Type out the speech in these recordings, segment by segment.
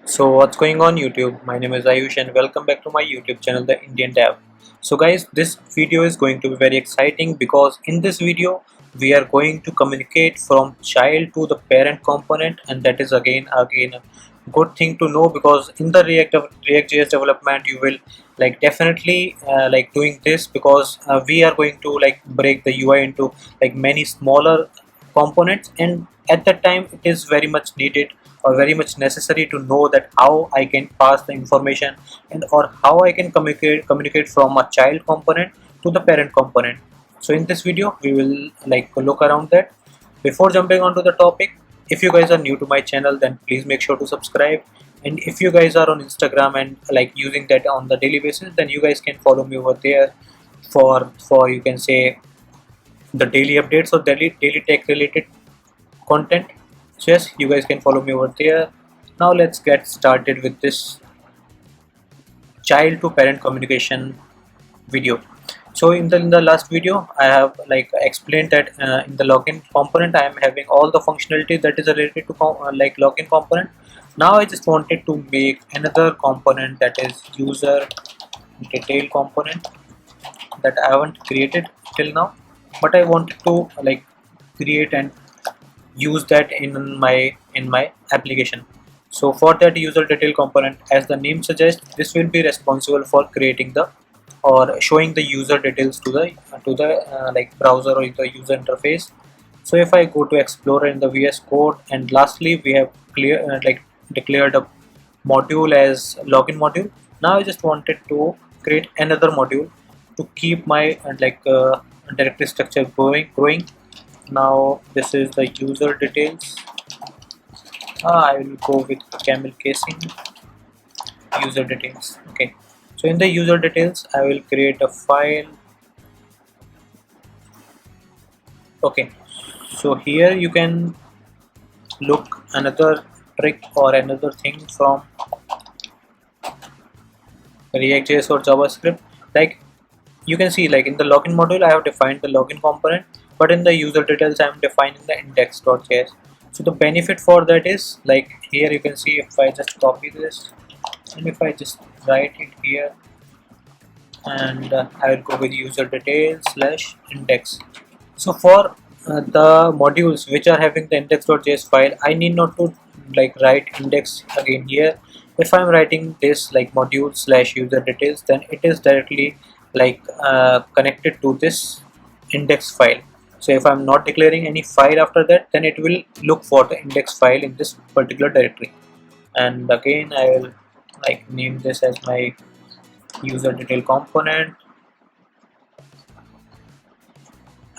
So what's going on YouTube? My name is Ayush and welcome back to my YouTube channel, The Indian Dev. So guys, this video is going to be very exciting because in this video we are going to communicate from child to the parent component, and that is again a good thing to know, because in the React.js development you will definitely doing this, because we are going to break the UI into many smaller components, and at that time it is very much needed or very much necessary to know that how I can pass the information and or how I can communicate from a child component to the parent component. So in this video we will look around that. Before jumping onto the topic, if you guys are new to my channel, then please make sure to subscribe, and if you guys are on Instagram and using that on the daily basis, then you guys can follow me over there for you can say the daily updates or daily tech related content. So yes, you guys can follow me over there. Now let's get started with this child to parent communication video. So in the last video I have explained that in the login component I am having all the functionality that is related to login component. Now I just wanted to make another component, that is user detail component, that I haven't created till now, but I wanted to create and use that in my application. So for that user detail component, as the name suggests, this will be responsible for creating the or showing the user details to the browser or the user interface. So if I go to Explorer in the VS Code, and lastly we have declared a module as login module. Now I just wanted to create another module to keep my directory structure growing. Now this is the user details. I will go with camel casing user details. Okay, so in the user details I will create a file. Okay, so here you can look another trick or another thing from React.js or JavaScript. Like you can see, in the login module I have defined the login component, but in the user details I am defining the index.js. So the benefit for that is, here you can see, if I just copy this and if I just write it here, and I will go with user details slash index. So for the modules which are having the index.js file, I need not to write index again here. If I'm writing this module slash user details, then it is directly connected to this index file. So if I'm not declaring any file after that, then it will look for the index file in this particular directory. And again I will name this as my user detail component,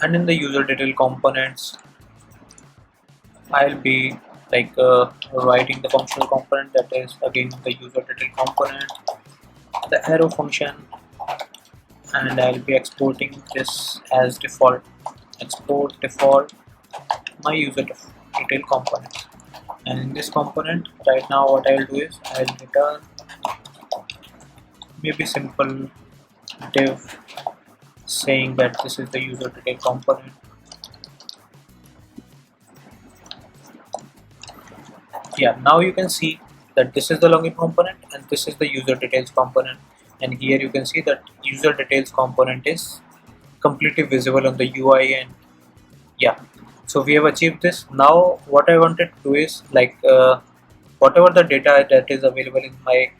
and in the user detail components I'll be writing the functional component, that is again the user detail component, the arrow function, and I'll be exporting this as default. Export default my user detail component, and in this component right now what I will do is I will return maybe simple div saying that this is the user detail component. Yeah, now you can see that this is the login component and this is the user details component, and here you can see that user details component is completely visible on the UI. And yeah, so we have achieved this. Now what I wanted to do is whatever the data that is available in my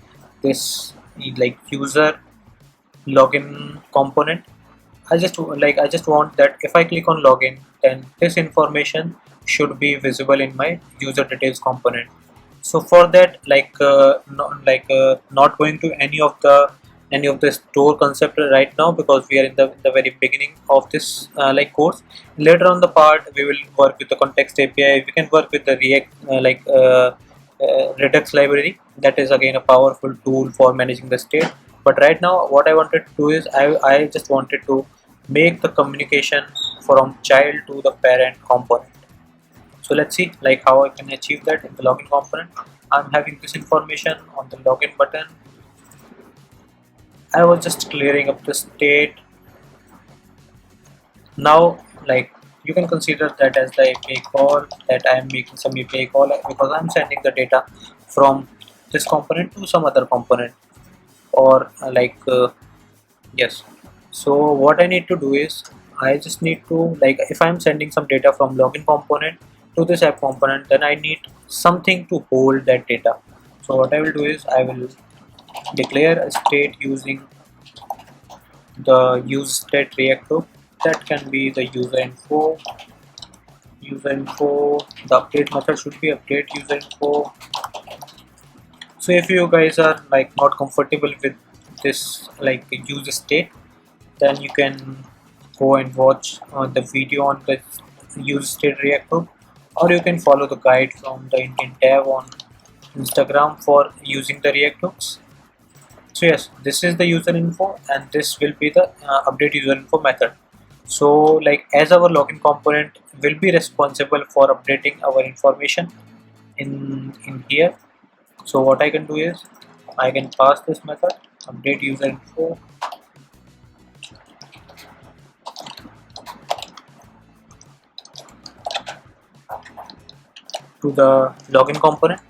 this user login component, I just want that if I click on login, then this information should be visible in my user details component. So for that, not going to any of the store concept right now, because we are in the very beginning of this course. Later on the part we will work with the context API. We can work with the React Redux library. That is again a powerful tool for managing the state. But right now what I wanted to do is I just wanted to make the communication from child to the parent component. So let's see how I can achieve that in the login component. I'm having this information on the login button. I was just clearing up the state. Now you can consider that as the API call, that I am making some API call because I'm sending the data from this component to some other component, or yes. So what I need to do is, I just need to, like, if I'm sending some data from login component to this app component, then I need something to hold that data. So what I will do is, I will declare a state using the use state react hook. That can be the user info. The update method should be update user info. So if you guys are like not comfortable with this like use state, then you can go and watch the video on the use state react hook, or you can follow the guide from the Indian Dev on Instagram for using the react hooks. So yes, this is the user info, and this will be the update user info method. So like, as our login component will be responsible for updating our information in here. So what I can do is, I can pass this method update user info to the login component,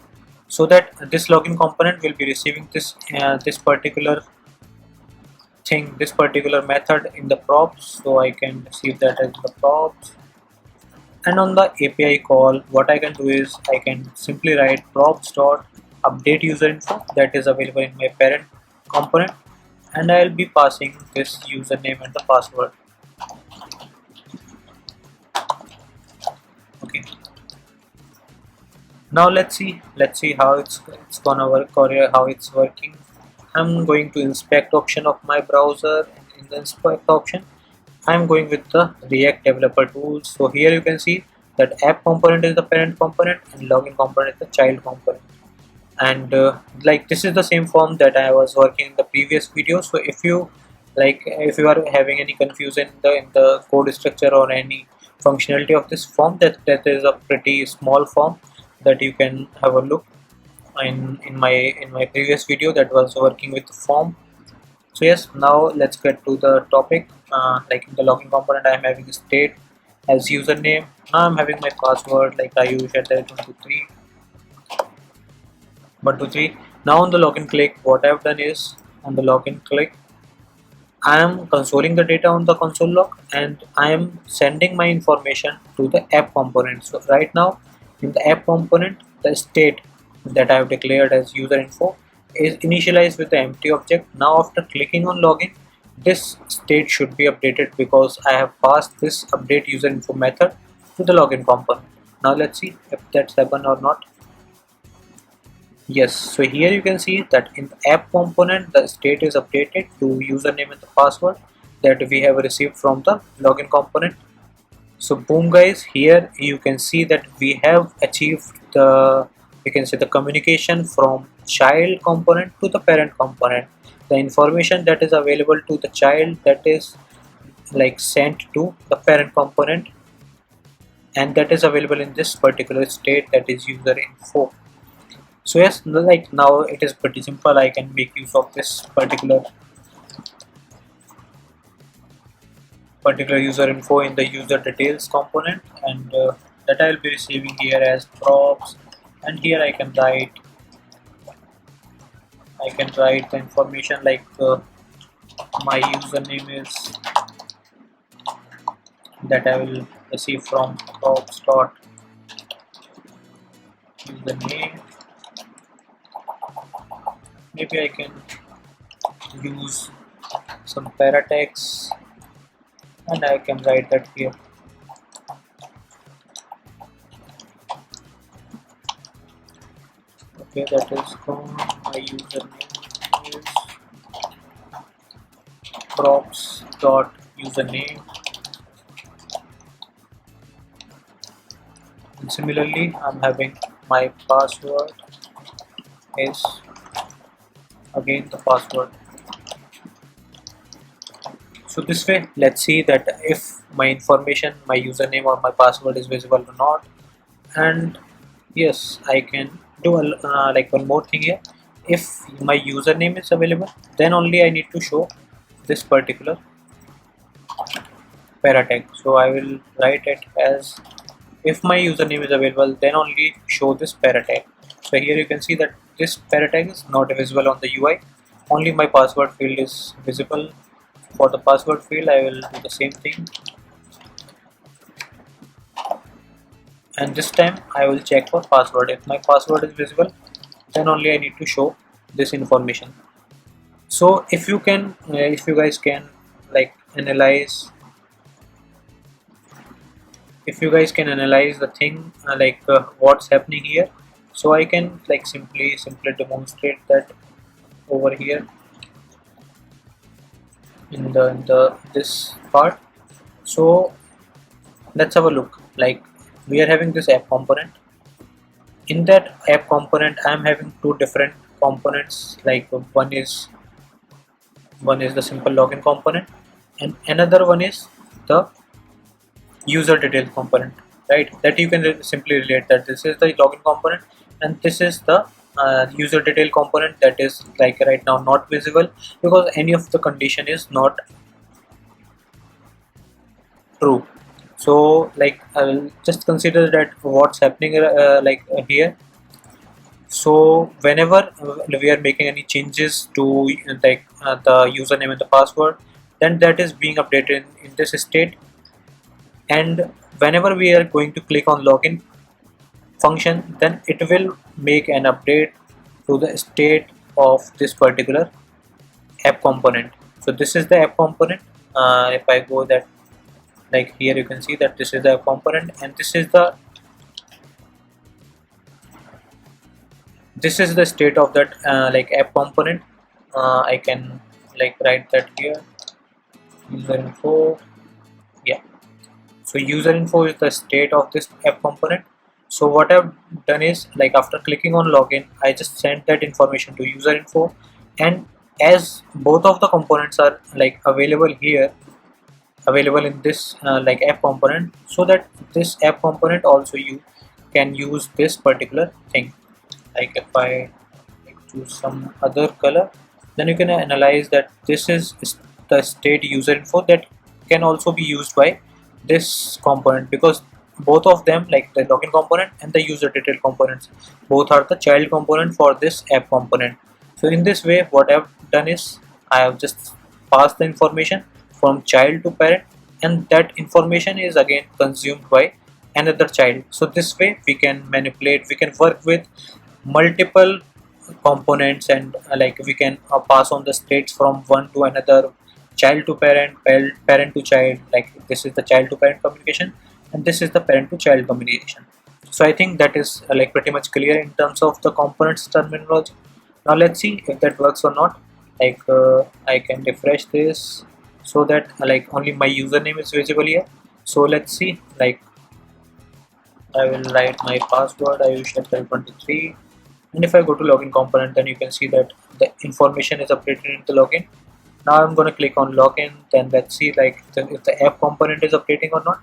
so that this login component will be receiving this particular thing, this particular method in the props. So I can receive that as the props. And on the API call, what I can do is, I can simply write props dot update user info, that is available in my parent component, and I'll be passing this username and the password. Okay. Now let's see how it's gonna work, or how it's working. I'm going to inspect option of my browser. In the inspect option, I'm going with the React developer tools. So here you can see that app component is the parent component and login component is the child component. And like, this is the same form that I was working in the previous video. So if you like, if you are having any confusion in the code structure or any functionality of this form, that is a pretty small form that you can have a look in my previous video that was working with the form. So yes, now let's get to the topic. Like, in the login component, I am having the state as username. Now I'm having my password like Ayush at 123. Now on the login click, what I've done is, on the login click, I am consoling the data on the console log, and I am sending my information to the app component. So right now, in the app component, the state that I have declared as user info is initialized with the empty object. Now after clicking on login, this state should be updated because I have passed this update user info method to the login component. Now let's see if that's happened or not. Yes, so here you can see that in the app component, the state is updated to username and the password that we have received from the login component. So boom guys, here you can see that we have achieved the, you can say, the communication from child component to the parent component. The information that is available to the child, that is like sent to the parent component, and that is available in this particular state, that is user info. So yes, like, now it is pretty simple. I can make use of this particular user info in the user details component, and that I will be receiving here as props. And here I can write the information like my username is, that I will receive from props dot username. Maybe I can use some paratext, and I can write that here. Okay, that is gone. My username is props dot username, and similarly I'm having my password is again the password. So this way, let's see that if my information, my username or my password is visible or not. And yes, I can do like one more thing here. If my username is available, then only I need to show this particular paratag. So I will write it as, if my username is available, then only show this paratag. So here you can see that this parent tag is not visible on the UI. Only my password field is visible. For the password field, I will do the same thing, and this time I will check for password. If my password is visible, then only I need to show this information. So if you can, if you guys can like analyze, if you guys can analyze the thing what's happening here, so I can like simply demonstrate that over here in the this part. So let's have a look. Like, we are having this app component. In that app component, I am having two different components. Like one is the simple login component, and another one is the user detail component, right? That you can simply relate that this is the login component and this is the user detail component that is like right now not visible because any of the condition is not true. So like I will just consider that what's happening here. So whenever we are making any changes to the username and the password, then that is being updated in this state, and whenever we are going to click on login function, then it will make an update to the state of this particular app component. So this is the app component. If I go that, like here you can see that this is the app component and this is the state of that like app component. I can like write that here, user info. Yeah, so user info is the state of this app component. So what I've done is, like, after clicking on login, I just sent that information to user info, and as both of the components are like available here, available in this like app component, so that this app component also you can use this particular thing. Like if I choose some other color, then you can analyze that this is the state user info that can also be used by this component, because both of them, like the login component and the user detail components, both are the child component for this app component. So in this way, what I've done is I have just passed the information from child to parent, and that information is again consumed by another child. So this way we can manipulate, we can work with multiple components, and like we can pass on the states from one to another, child to parent, parent to child. Like this is the child to parent communication and this is the parent to child communication. So I think that is like pretty much clear in terms of the components terminology. Now let's see if that works or not. Like I can refresh this so that like only my username is visible here. So let's see, like I will write my password Ayush23, and if I go to login component, then you can see that the information is updated in the login. Now I'm going to click on login, then let's see like if the app component is updating or not.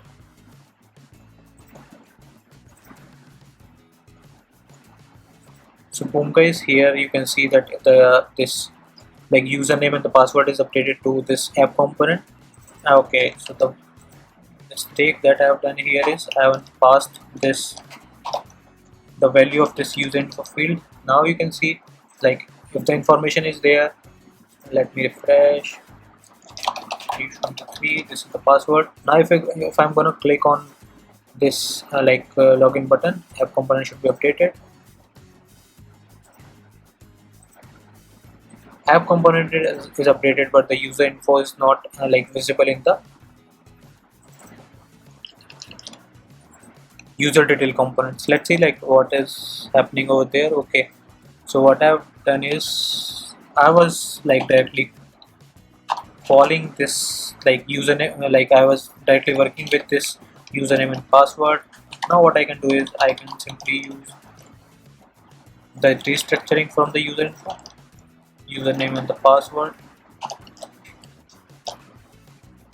So boom guys, here you can see that this like username and the password is updated to this app component. Okay, so the mistake that I have done here is I haven't passed this the value of this user info field. Now you can see like if the information is there, let me refresh. 323, this is the password. Now if I'm gonna click on this login button, app component should be updated. App component is updated, but the user info is not like visible in the user detail components. Let's see like what is happening over there. Okay, so what I've done is I was like directly calling this like username, like I was directly working with this username and password. Now what I can do is I can simply use the restructuring from the user info, username and the password,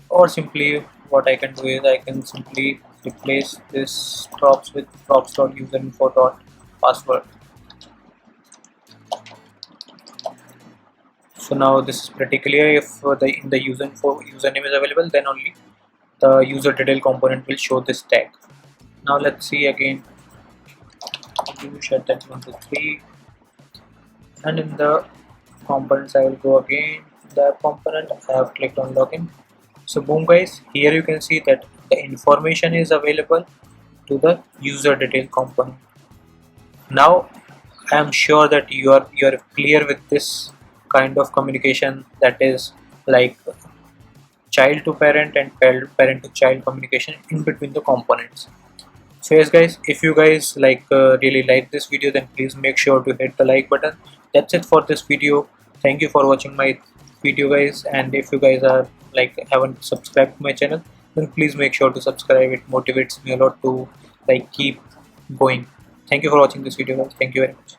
or simply what I can do is I can simply replace this props with props.userinfo.password. So now this is pretty clear. If in the username is available, then only the user detail component will show this tag. Now let's see again, set that 1 to 3, and in the components I will go again the component. I have clicked on login. So boom guys, here you can see that the information is available to the user detail component. Now I am sure that you are clear with this kind of communication, that is like child to parent and parent to child communication in between the components. So yes guys, if you guys really like this video, then please make sure to hit the like button. That's it for this video. Thank you for watching my video guys, and if you guys are haven't subscribed to my channel, then please make sure to subscribe. It motivates me a lot to keep going. Thank you for watching this video guys. Thank you very much.